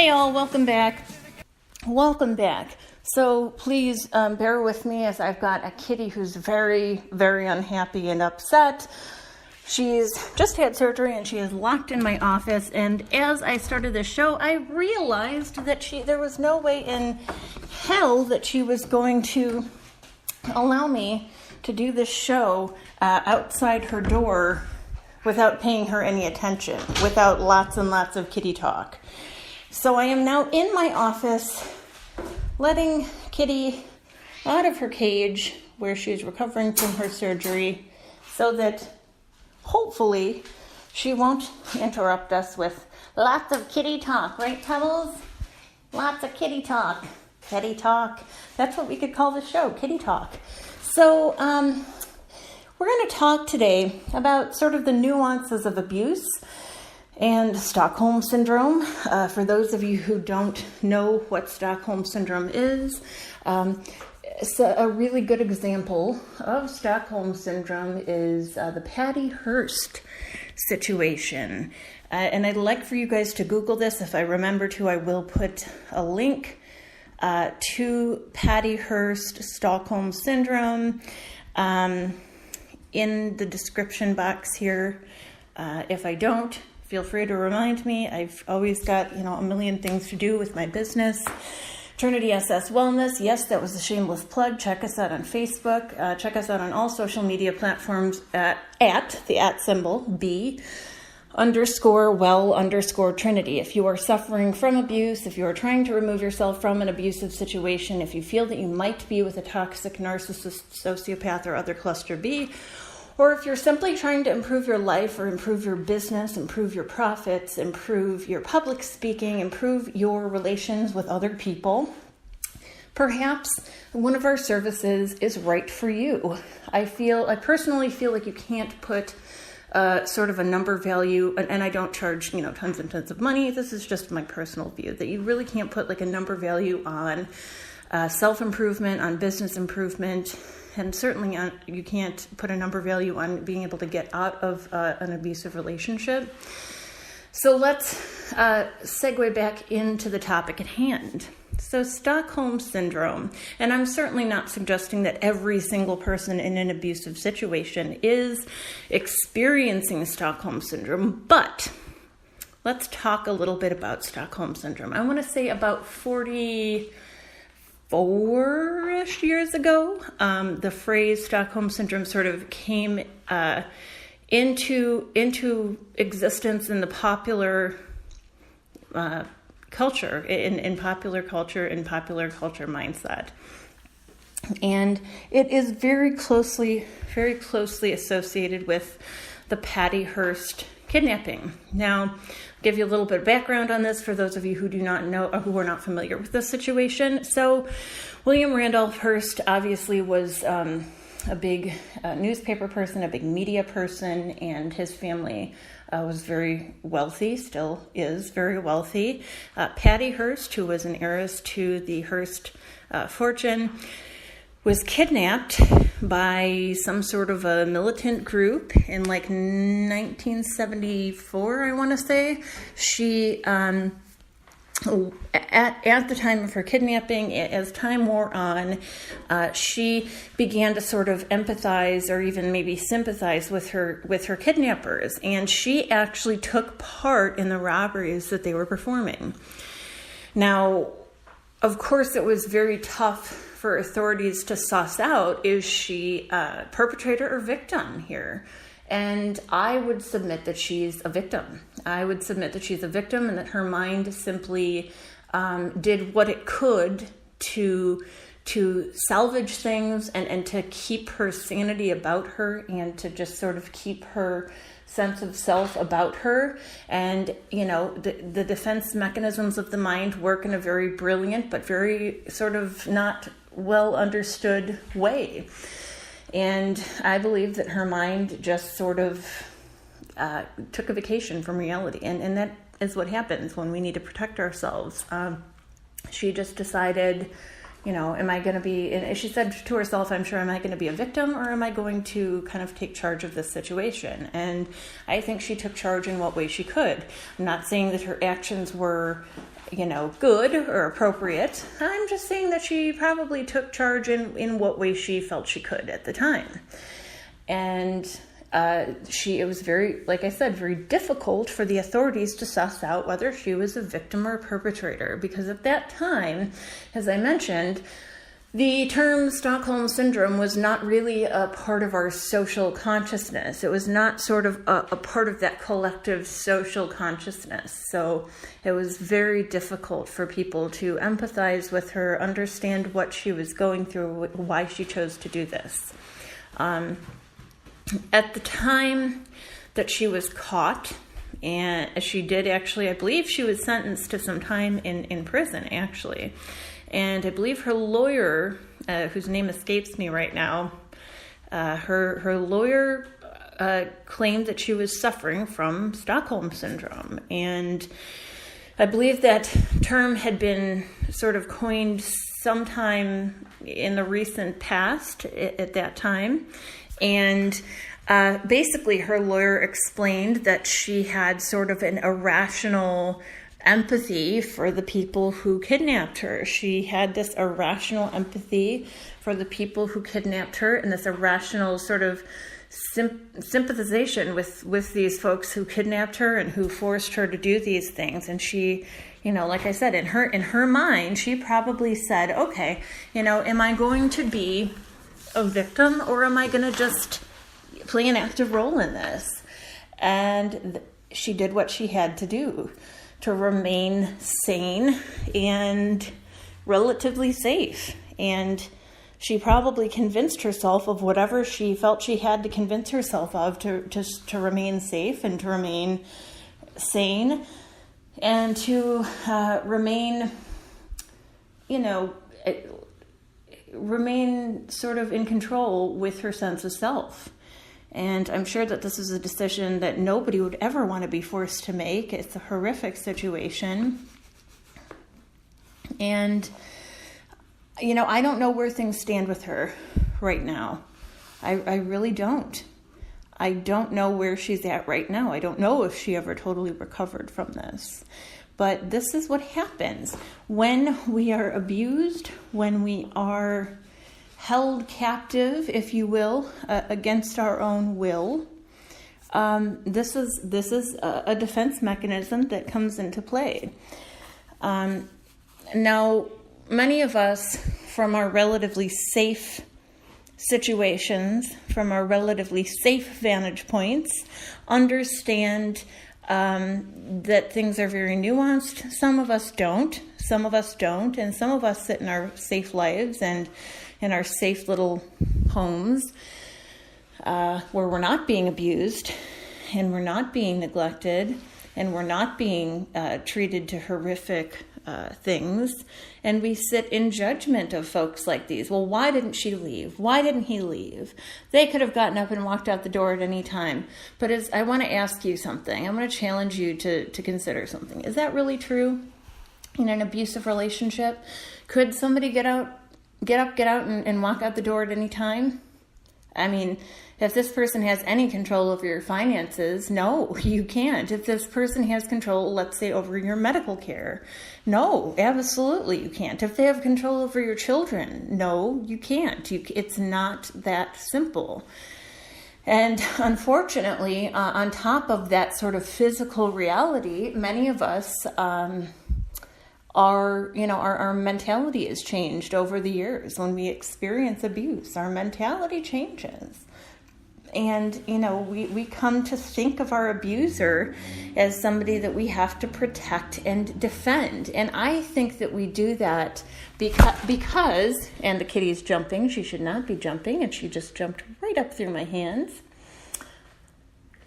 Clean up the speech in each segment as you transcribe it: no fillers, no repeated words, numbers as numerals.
Hey all, welcome back. Welcome back. So please bear with me as I've got a kitty who's very, very unhappy and upset. She's just had surgery and she is locked in my office. And as I started this show, I realized that there was no way in hell that she was going to allow me to do this show outside her door without paying her any attention, without lots and lots of kitty talk. So I am now in my office letting Kitty out of her cage where she's recovering from her surgery so that hopefully she won't interrupt us with lots of kitty talk, right, Tubbles? Lots of kitty talk. Kitty talk. That's what we could call the show, kitty talk. So we're going to talk today about sort of the nuances of abuse and Stockholm Syndrome. For those of you who don't know what Stockholm Syndrome is, so a really good example of Stockholm Syndrome is the Patty Hearst situation. And I'd like for you guys to Google this. If I remember to, I will put a link to Patty Hearst Stockholm Syndrome in the description box here. If I don't, feel free to remind me. I've always got, a million things to do with my business. Trinity SS Wellness. Yes, that was a shameless plug. Check us out on Facebook. Check us out on all social media platforms at the symbol B_well_Trinity. If you are suffering from abuse, if you are trying to remove yourself from an abusive situation, if you feel that you might be with a toxic narcissist, sociopath, or other cluster B, or if you're simply trying to improve your life or improve your business, improve your profits, improve your public speaking, improve your relations with other people, perhaps one of our services is right for you. I personally feel like you can't put sort of a number value, and I don't charge, tons and tons of money. This is just my personal view, that you really can't put like a number value on self-improvement, on business improvement. And certainly you can't put a number value on being able to get out of an abusive relationship. So let's segue back into the topic at hand. So Stockholm Syndrome, and I'm certainly not suggesting that every single person in an abusive situation is experiencing Stockholm Syndrome, but let's talk a little bit about Stockholm Syndrome. I want to say about 44-ish years ago, the phrase Stockholm Syndrome sort of came into existence in the popular culture, in popular culture mindset. And it is very closely associated with the Patty Hearst kidnapping. Now, I'll give you a little bit of background on this for those of you who do not know or who are not familiar with this situation. So, William Randolph Hearst obviously was a big newspaper person, a big media person, and his family was very wealthy, still is very wealthy. Patty Hearst, who was an heiress to the Hearst fortune, was kidnapped by some sort of a militant group in like 1974, I want to say. She, at the time of her kidnapping, as time wore on, she began to sort of empathize or even maybe sympathize with her kidnappers. And she actually took part in the robberies that they were performing. Now, of course, it was very tough for authorities to suss out, is she a perpetrator or victim here? And I would submit that she's a victim. I would submit that she's a victim and that her mind simply did what it could to salvage things and to keep her sanity about her and to just sort of keep her sense of self about her. And, the defense mechanisms of the mind work in a very brilliant but very sort of not well understood way. And I believe that her mind just sort of took a vacation from reality. And that is what happens when we need to protect ourselves. She just decided am I going to be, and she said to herself, I'm sure, am I going to be a victim or am I going to kind of take charge of this situation? And I think she took charge in what way she could. I'm not saying that her actions were, good or appropriate. I'm just saying that she probably took charge in what way she felt she could at the time. And it was very, like I said, very difficult for the authorities to suss out whether she was a victim or a perpetrator, because at that time, as I mentioned, the term Stockholm Syndrome was not really a part of our social consciousness. It was not sort of a part of that collective social consciousness. So it was very difficult for people to empathize with her, understand what she was going through, why she chose to do this. At the time that she was caught, and she did actually, I believe she was sentenced to some time in prison, actually. And I believe her lawyer, whose name escapes me right now, her lawyer claimed that she was suffering from Stockholm Syndrome. And I believe that term had been sort of coined sometime in the recent past at that time. And basically her lawyer explained that she had sort of an irrational empathy for the people who kidnapped her. She had this irrational empathy for the people who kidnapped her, and this irrational sort of sympathization with these folks who kidnapped her and who forced her to do these things. And she, like I said, in her mind, she probably said, okay, am I going to be a victim or am I going to just play an active role in this? And she did what she had to do to remain sane and relatively safe. And she probably convinced herself of whatever she felt she had to convince herself of to remain safe and to remain sane and to remain sort of in control with her sense of self. And I'm sure that this is a decision that nobody would ever want to be forced to make. It's a horrific situation. And, I don't know where things stand with her right now. I really don't. I don't know where she's at right now. I don't know if she ever totally recovered from this. But this is what happens when we are abused, when we are held captive, if you will, against our own will. This is a defense mechanism that comes into play. Now, many of us, from our relatively safe situations, from our relatively safe vantage points, understand that things are very nuanced. Some of us don't. And some of us sit in our safe lives and in our safe little homes where we're not being abused and we're not being neglected and we're not being treated to horrific things. And we sit in judgment of folks like these. Well, why didn't she leave? Why didn't he leave? They could have gotten up and walked out the door at any time. But I want to ask you something. I'm going to challenge you to consider something. Is that really true in an abusive relationship? Could somebody get up and walk out the door at any time? I mean, if this person has any control over your finances, no, you can't. If this person has control, let's say, over your medical care, no, absolutely you can't. If they have control over your children, no, you can't. It's not that simple. And unfortunately, on top of that sort of physical reality, many of us, our mentality has changed over the years. When we experience abuse, our mentality changes. And, we come to think of our abuser as somebody that we have to protect and defend. And I think that we do that because, and the kitty's jumping, she should not be jumping, and she just jumped right up through my hands.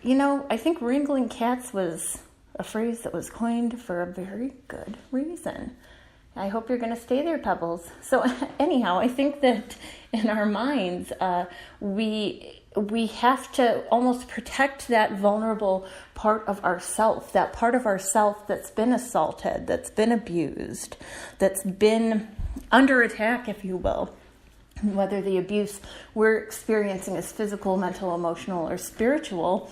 I think wrangling cats was a phrase that was coined for a very good reason. I hope you're going to stay there, Pebbles. So anyhow, I think that in our minds, we have to almost protect that vulnerable part of ourself, that part of ourself that's been assaulted, that's been abused, that's been under attack, if you will. Whether the abuse we're experiencing is physical, mental, emotional, or spiritual,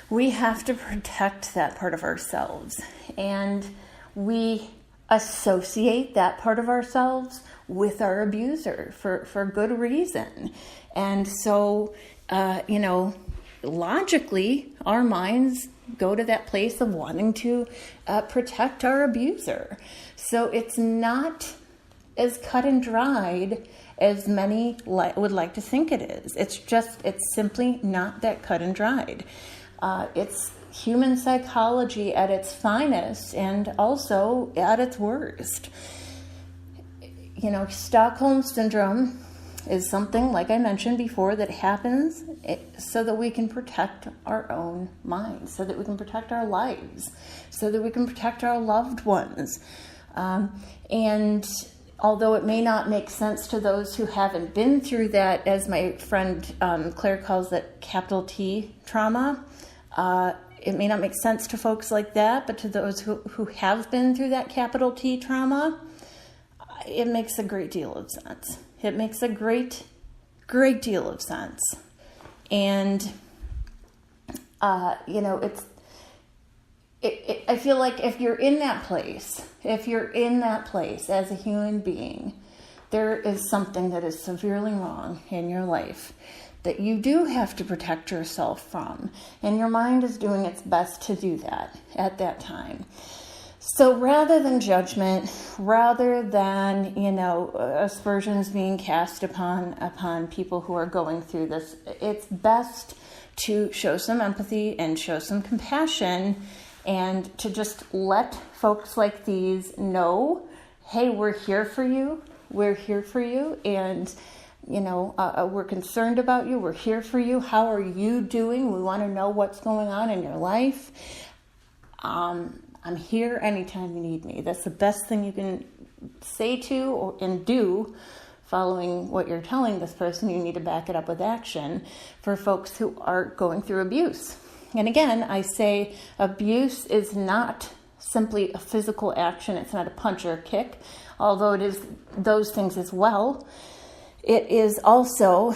we have to protect that part of ourselves. And we associate that part of ourselves with our abuser for good reason. And so, logically, our minds go to that place of wanting to protect our abuser. So it's not as cut and dried as many would like to think it is. It's simply not that cut and dried. It's human psychology at its finest and also at its worst. Stockholm Syndrome is something, like I mentioned before, that happens so that we can protect our own minds, so that we can protect our lives, so that we can protect our loved ones. And although it may not make sense to those who haven't been through that, as my friend Claire calls it, capital T trauma, it may not make sense to folks like that, but to those who have been through that capital T trauma, it makes a great deal of sense. It makes a great deal of sense. And, I feel like if you're in that place as a human being, there is something that is severely wrong in your life that you do have to protect yourself from. And your mind is doing its best to do that at that time. So rather than judgment, rather than, aspersions being cast upon people who are going through this, it's best to show some empathy and show some compassion and to just let folks like these know, hey, we're here for you. We're here for you. And, we're concerned about you. We're here for you. How are you doing? We want to know what's going on in your life. I'm here anytime you need me. That's the best thing you can say to and do following what you're telling this person. You need to back it up with action for folks who are going through abuse. And again, I say abuse is not simply a physical action. It's not a punch or a kick, although it is those things as well. It is also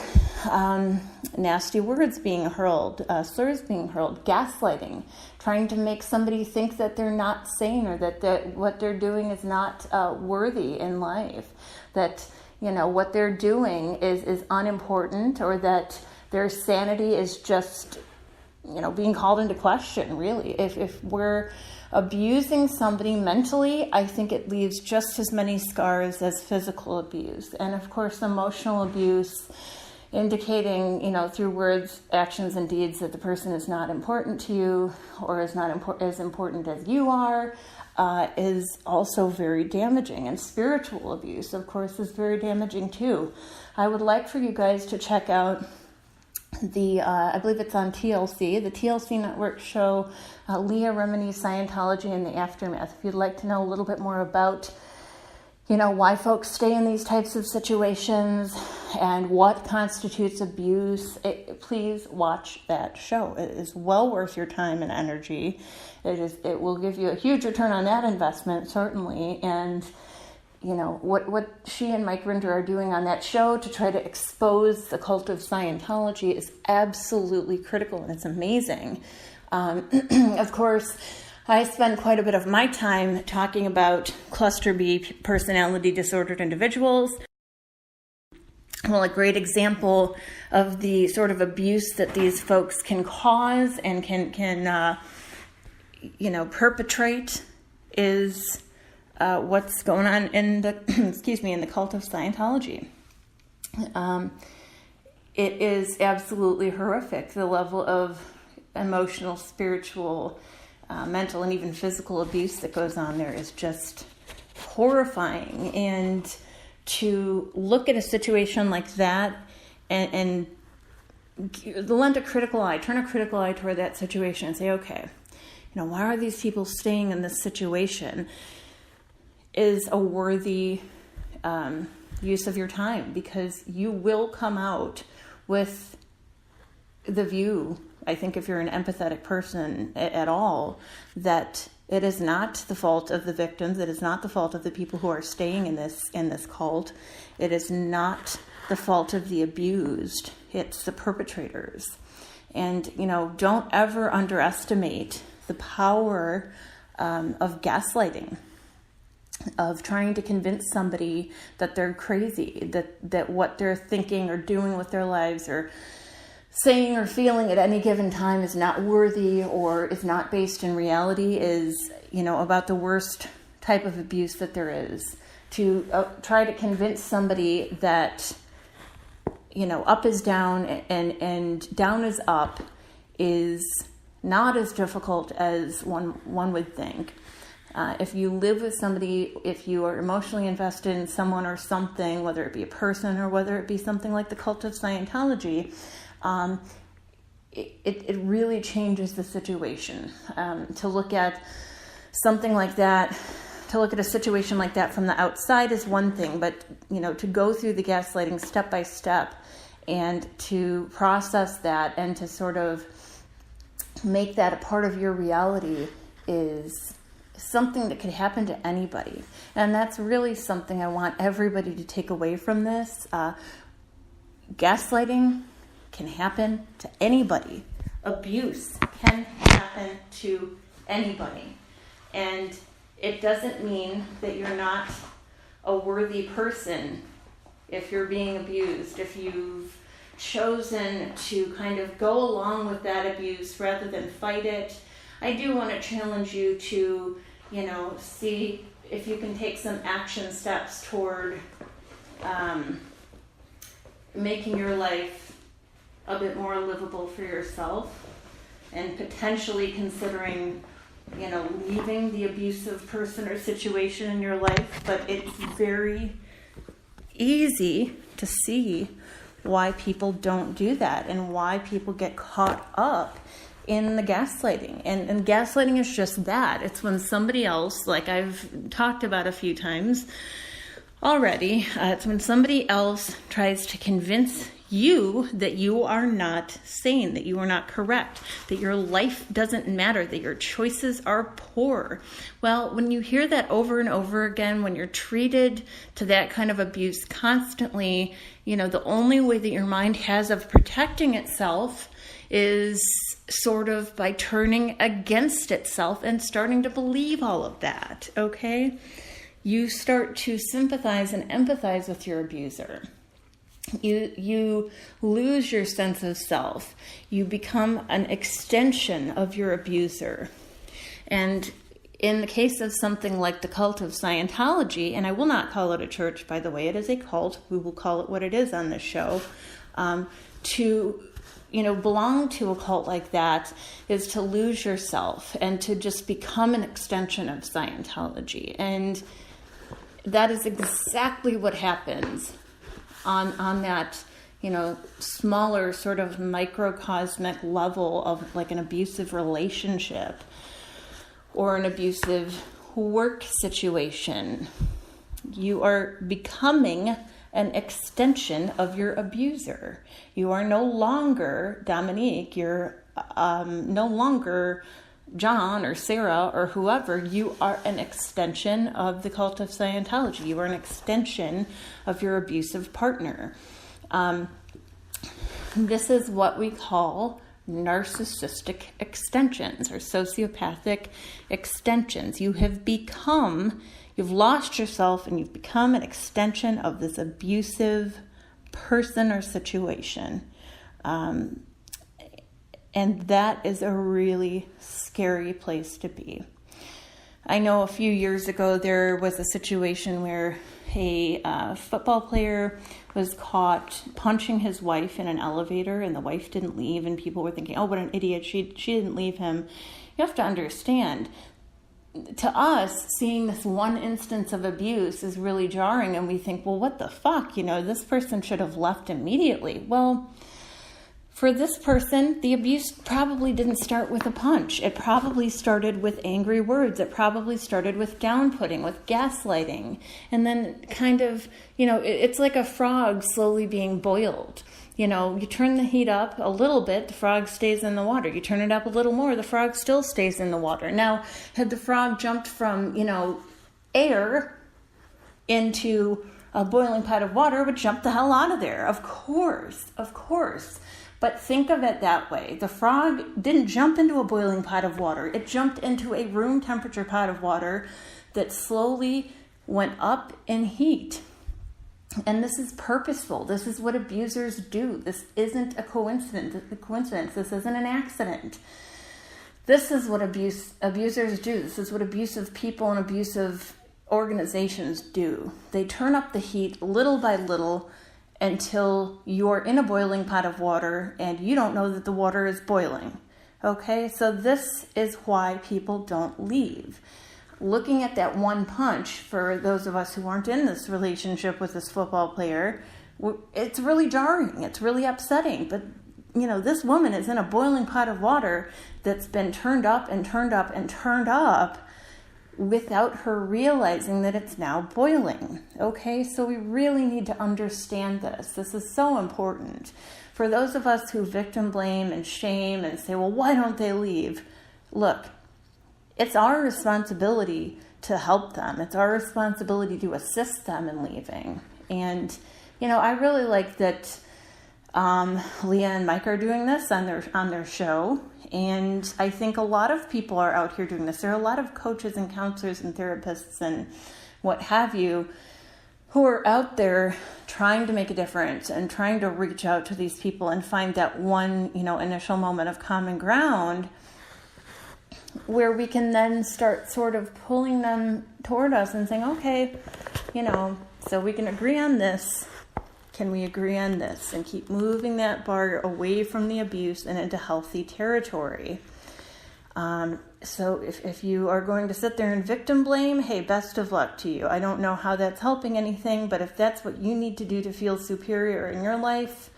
nasty words being hurled, slurs being hurled, gaslighting, trying to make somebody think that they're not sane or that what they're doing is not worthy in life, that what they're doing is unimportant, or that their sanity is just being called into question, really. If we're abusing somebody mentally, I think it leaves just as many scars as physical abuse. And of course, emotional abuse, indicating, through words, actions, and deeds that the person is not important to you or is not as important as you are, is also very damaging. And spiritual abuse, of course, is very damaging too. I would like for you guys to check out I believe it's on TLC, the TLC network show, Leah Remini's Scientology and the Aftermath. If you'd like to know a little bit more about, why folks stay in these types of situations and what constitutes abuse, please watch that show. It is well worth your time and energy. It will give you a huge return on that investment, certainly. And what she and Mike Rinder are doing on that show to try to expose the cult of Scientology is absolutely critical, and it's amazing. Of course, I spend quite a bit of my time talking about cluster B personality disordered individuals. Well, a great example of the sort of abuse that these folks can cause and can perpetrate is what's going on in the in the cult of Scientology. It is absolutely horrific. The level of emotional, spiritual, mental, and even physical abuse that goes on there is just horrifying. And to look at a situation like that and lend a critical eye, turn a critical eye toward that situation and say, okay, why are these people staying in this situation, is a worthy use of your time, because you will come out with the view, I think if you're an empathetic person at all, that It is not the fault of the victims. It is not the fault of the people who are staying in this cult. It is not the fault of the abused. It's the perpetrators. And, don't ever underestimate the power of gaslighting, of trying to convince somebody that they're crazy, that what they're thinking or doing with their lives or saying or feeling at any given time is not worthy or is not based in reality is, about the worst type of abuse that there is. To try to convince somebody that, up is down and down is up is not as difficult as one would think. If you live with somebody, if you are emotionally invested in someone or something, whether it be a person or whether it be something like the cult of Scientology, it really changes the situation. To look at something like that, to look at a situation like that from the outside is one thing, but, to go through the gaslighting step by step and to process that and to sort of make that a part of your reality is something that could happen to anybody. And that's really something I want everybody to take away from this. Gaslighting can happen to anybody. Abuse can happen to anybody. And it doesn't mean that you're not a worthy person if you're being abused, if you've chosen to kind of go along with that abuse rather than fight it. I do want to challenge you to, see if you can take some action steps toward making your life a bit more livable for yourself and potentially considering, leaving the abusive person or situation in your life. But it's very easy to see why people don't do that and why people get caught up in the gaslighting. And gaslighting is just that. It's when somebody else, like I've talked about a few times already, it's when somebody else tries to convince you that you are not sane, that you are not correct, that your life doesn't matter, that your choices are poor. Well, when you hear that over and over again, when you're treated to that kind of abuse constantly, the only way that your mind has of protecting itself is sort of by turning against itself and starting to believe all of that, okay? You start to sympathize and empathize with your abuser. You lose your sense of self. You become an extension of your abuser. And in the case of something like the cult of Scientology, and I will not call it a church, by the way, it is a cult. We will call it what it is on this show. To belong to a cult like that is to lose yourself and to just become an extension of Scientology. And that is exactly what happens on that, smaller sort of microcosmic level of like an abusive relationship or an abusive work situation. You are becoming an extension of your abuser. You are no longer Dominique. You're no longer John or Sarah or whoever. You are an extension of the cult of Scientology. You are an extension of your abusive partner. This is what we call narcissistic extensions or sociopathic extensions. You've lost yourself and you've become an extension of this abusive person or situation. And that is a really scary place to be. I know a few years ago there was a situation where a football player was caught punching his wife in an elevator, and the wife didn't leave, and people were thinking, oh, what an idiot, she didn't leave him. You have to understand, to us, seeing this one instance of abuse is really jarring, and we think, well, what the fuck? This person should have left immediately. Well, for this person, the abuse probably didn't start with a punch. It probably started with angry words. It probably started with downputting, with gaslighting. And then kind of, it's like a frog slowly being boiled. You turn the heat up a little bit, the frog stays in the water. You turn it up a little more, the frog still stays in the water. Now, had the frog jumped from, air into a boiling pot of water, it would jump the hell out of there. Of course. But think of it that way. The frog didn't jump into a boiling pot of water. It jumped into a room temperature pot of water that slowly went up in heat. And this is purposeful. This is what abusers do. This isn't a coincidence. This isn't an accident. This is what abusers do. This is what abusive people and abusive organizations do. They turn up the heat little by little until you're in a boiling pot of water and you don't know that the water is boiling. Okay, so this is why people don't leave. Looking at that one punch, for those of us who aren't in this relationship with this football player, it's really jarring. It's really upsetting. But, this woman is in a boiling pot of water that's been turned up and turned up and turned up without her realizing that it's now boiling. Okay, so we really need to understand this. This is so important. For those of us who victim blame and shame and say, well, why don't they leave? Look, it's our responsibility to help them. It's our responsibility to assist them in leaving. And, I really like that Leah and Mike are doing this on their show. And I think a lot of people are out here doing this. There are a lot of coaches and counselors and therapists and what have you who are out there trying to make a difference and trying to reach out to these people and find that one, initial moment of common ground where we can then start sort of pulling them toward us and saying, okay, so we can agree on this. Can we agree on this? And keep moving that bar away from the abuse and into healthy territory. So if you are going to sit there and victim blame, hey, best of luck to you. I don't know how that's helping anything, but if that's what you need to do to feel superior in your life,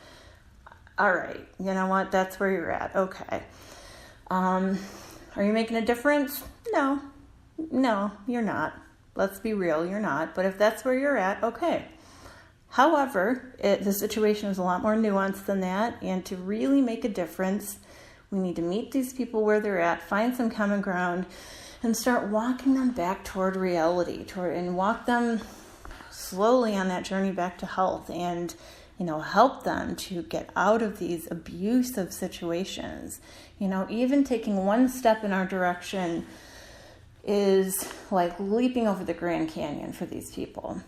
all right, you know what? That's where you're at. Okay. Are you making a difference? No, you're not. Let's be real, you're not. But if that's where you're at, okay. However, the situation is a lot more nuanced than that, and to really make a difference, we need to meet these people where they're at, find some common ground, and start walking them back toward reality, and walk them slowly on that journey back to health, and help them to get out of these abusive situations. Even taking one step in our direction is like leaping over the Grand Canyon for these people.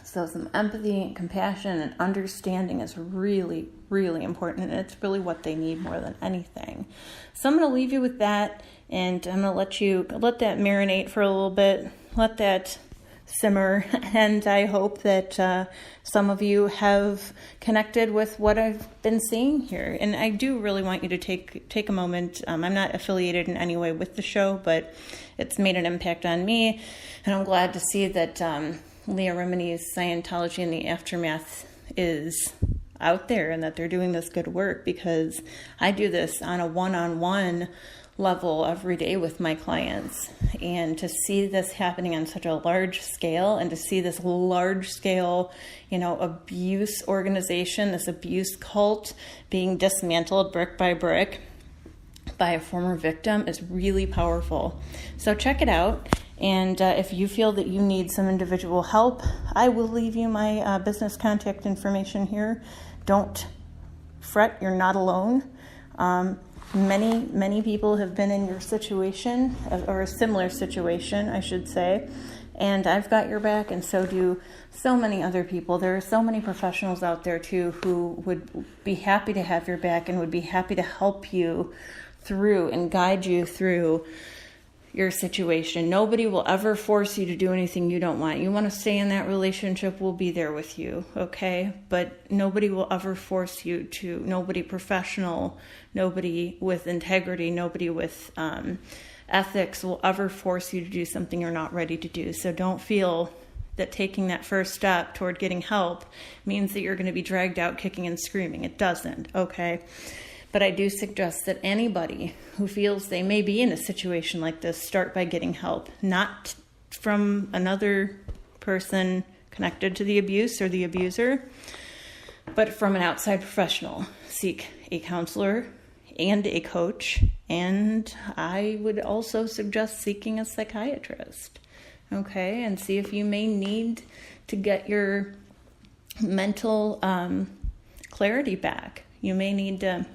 So some empathy and compassion and understanding is really, really important. And it's really what they need more than anything. So I'm going to leave you with that. And I'm going to let that marinate for a little bit. Let that simmer. And I hope that some of you have connected with what I've been seeing here. And I do really want you to take a moment. I'm not affiliated in any way with the show, but it's made an impact on me. And I'm glad to see that Leah Remini's Scientology in the Aftermath is out there and that they're doing this good work, because I do this on a one-on-one level every day with my clients. And to see this happening on such a large scale, and to see this large scale, abuse organization, this abuse cult being dismantled brick by brick by a former victim is really powerful. So check it out. And if you feel that you need some individual help, I will leave you my business contact information here. Don't fret, you're not alone. Many people have been in your situation, or a similar situation, I should say. And I've got your back, and so do so many other people. There are so many professionals out there, too, who would be happy to have your back and would be happy to help you through and guide you through your situation. Nobody will ever force you to do anything you don't want. You want to stay in that relationship, we'll be there with you, okay? But nobody will ever force you to. Nobody professional, nobody with integrity, nobody with ethics will ever force you to do something you're not ready to do. So don't feel that taking that first step toward getting help means that you're going to be dragged out kicking and screaming. It doesn't, okay? But I do suggest that anybody who feels they may be in a situation like this start by getting help, not from another person connected to the abuse or the abuser, but from an outside professional. Seek a counselor and a coach, and I would also suggest seeking a psychiatrist, okay, and see if you may need to get your mental clarity back. You may need to,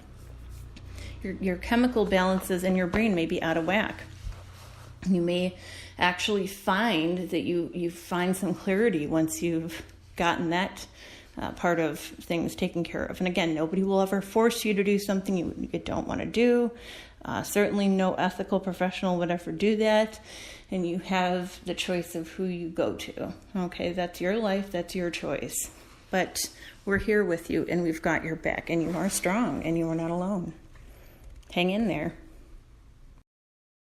your chemical balances in your brain may be out of whack. You may actually find that you find some clarity once you've gotten that part of things taken care of. And again, nobody will ever force you to do something you don't want to do. Certainly no ethical professional would ever do that. And you have the choice of who you go to. Okay, that's your life, that's your choice. But we're here with you, and we've got your back, and you are strong, and you are not alone. Hang in there.